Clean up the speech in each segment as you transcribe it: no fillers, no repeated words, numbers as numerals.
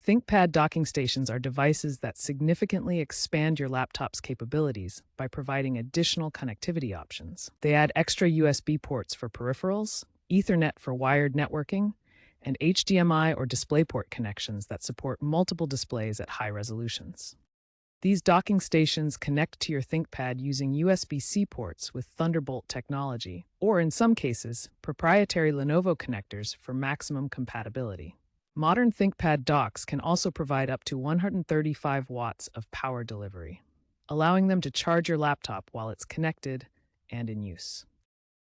ThinkPad docking stations are devices that significantly expand your laptop's capabilities by providing additional connectivity options. They add extra USB ports for peripherals, Ethernet for wired networking, and HDMI or DisplayPort connections that support multiple displays at high resolutions. These docking stations connect to your ThinkPad using USB-C ports with Thunderbolt technology, or in some cases, proprietary Lenovo connectors for maximum compatibility. Modern ThinkPad docks can also provide up to 135 watts of power delivery, allowing them to charge your laptop while it's connected and in use.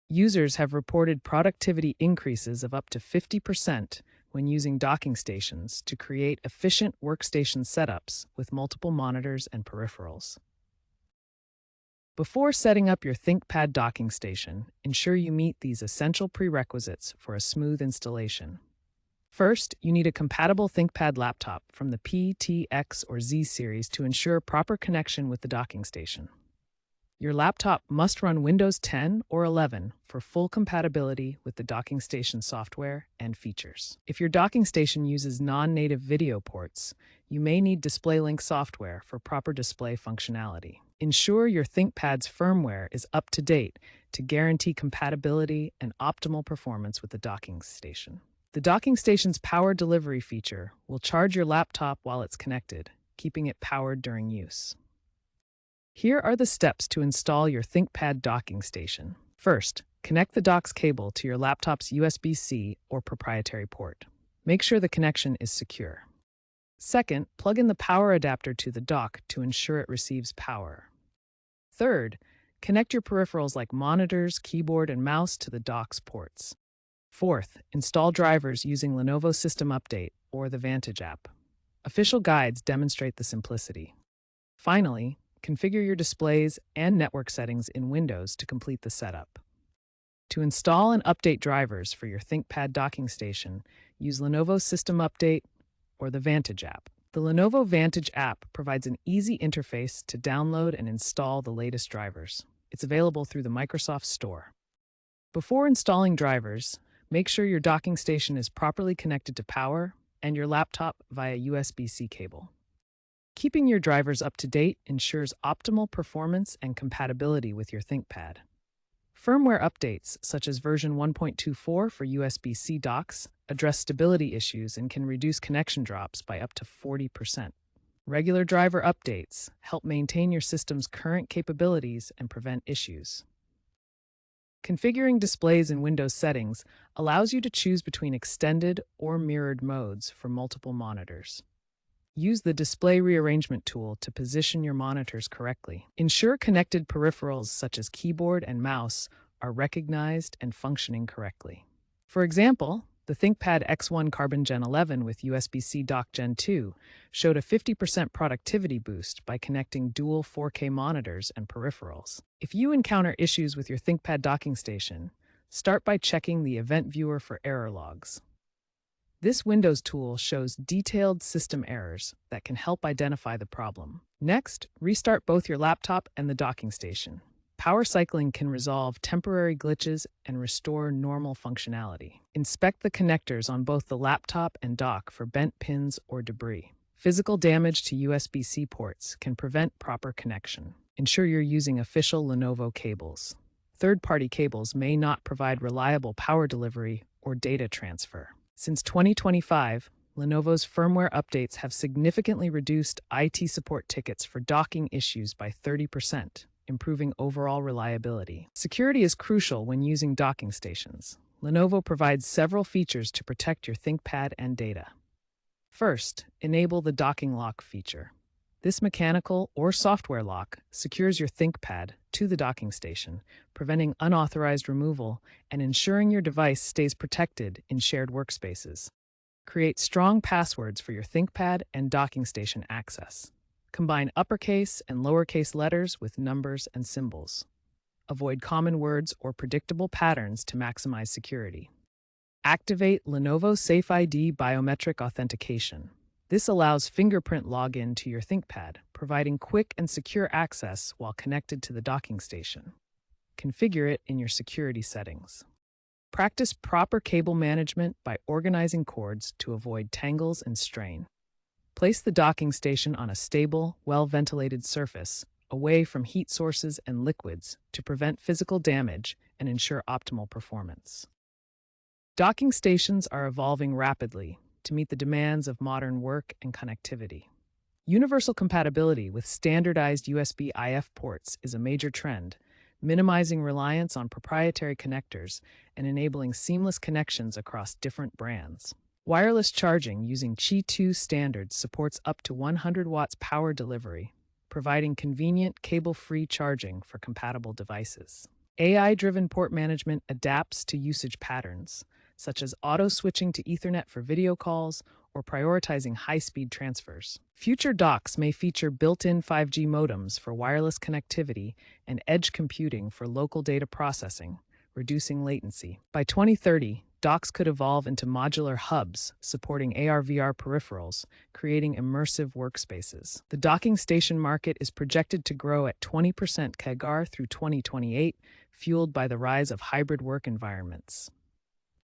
Users have reported productivity increases of up to 50% when using docking stations to create efficient workstation setups with multiple monitors and peripherals. Before setting up your ThinkPad docking station, ensure you meet these essential prerequisites for a smooth installation. First, you need a compatible ThinkPad laptop from the P, T, X, or Z series to ensure proper connection with the docking station. Your laptop must run Windows 10 or 11 for full compatibility with the docking station software and features. If your docking station uses non-native video ports, you may need DisplayLink software for proper display functionality. Ensure your ThinkPad's firmware is up to date to guarantee compatibility and optimal performance with the docking station. The docking station's power delivery feature will charge your laptop while it's connected, keeping it powered during use. Here are the steps to install your ThinkPad docking station. First, connect the dock's cable to your laptop's USB-C or proprietary port. Make sure the connection is secure. Second, plug in the power adapter to the dock to ensure it receives power. Third, connect your peripherals like monitors, keyboard, and mouse to the dock's ports. Fourth, install drivers using Lenovo System Update or the Vantage app. Official guides demonstrate the simplicity. Finally, configure your displays and network settings in Windows to complete the setup. To install and update drivers for your ThinkPad docking station, use Lenovo System Update or the Vantage app. The Lenovo Vantage app provides an easy interface to download and install the latest drivers. It's available through the Microsoft Store. Before installing drivers, make sure your docking station is properly connected to power and your laptop via USB-C cable. Keeping your drivers up to date ensures optimal performance and compatibility with your ThinkPad. Firmware updates, such as version 1.24 for USB-C docks, address stability issues and can reduce connection drops by up to 40%. Regular driver updates help maintain your system's current capabilities and prevent issues. Configuring displays in Windows settings allows you to choose between extended or mirrored modes for multiple monitors. Use the display rearrangement tool to position your monitors correctly. Ensure connected peripherals such as keyboard and mouse are recognized and functioning correctly. For example, the ThinkPad X1 Carbon Gen 11 with USB-C dock Gen 2 showed a 50% productivity boost by connecting dual 4K monitors and peripherals. If you encounter issues with your ThinkPad docking station, start by checking the event viewer for error logs. This Windows tool shows detailed system errors that can help identify the problem. Next, restart both your laptop and the docking station. Power cycling can resolve temporary glitches and restore normal functionality. Inspect the connectors on both the laptop and dock for bent pins or debris. Physical damage to USB-C ports can prevent proper connection. Ensure you're using official Lenovo cables. Third-party cables may not provide reliable power delivery or data transfer. Since 2025, Lenovo's firmware updates have significantly reduced IT support tickets for docking issues by 30%, improving overall reliability. Security is crucial when using docking stations. Lenovo provides several features to protect your ThinkPad and data. First, enable the docking lock feature. This mechanical or software lock secures your ThinkPad to the docking station, preventing unauthorized removal and ensuring your device stays protected in shared workspaces. Create strong passwords for your ThinkPad and docking station access. Combine uppercase and lowercase letters with numbers and symbols. Avoid common words or predictable patterns to maximize security. Activate Lenovo Safe ID biometric authentication. This allows fingerprint login to your ThinkPad, providing quick and secure access while connected to the docking station. Configure it in your security settings. Practice proper cable management by organizing cords to avoid tangles and strain. Place the docking station on a stable, well-ventilated surface, away from heat sources and liquids to prevent physical damage and ensure optimal performance. Docking stations are evolving rapidly to meet the demands of modern work and connectivity. Universal compatibility with standardized USB-IF ports is a major trend, minimizing reliance on proprietary connectors and enabling seamless connections across different brands. Wireless charging using Qi 2 standards supports up to 100 watts power delivery, providing convenient cable-free charging for compatible devices. AI-driven port management adapts to usage patterns, such as auto-switching to Ethernet for video calls or prioritizing high-speed transfers. Future docks may feature built-in 5G modems for wireless connectivity and edge computing for local data processing, reducing latency. By 2030, docks could evolve into modular hubs supporting AR/VR peripherals, creating immersive workspaces. The docking station market is projected to grow at 20% CAGR through 2028, fueled by the rise of hybrid work environments.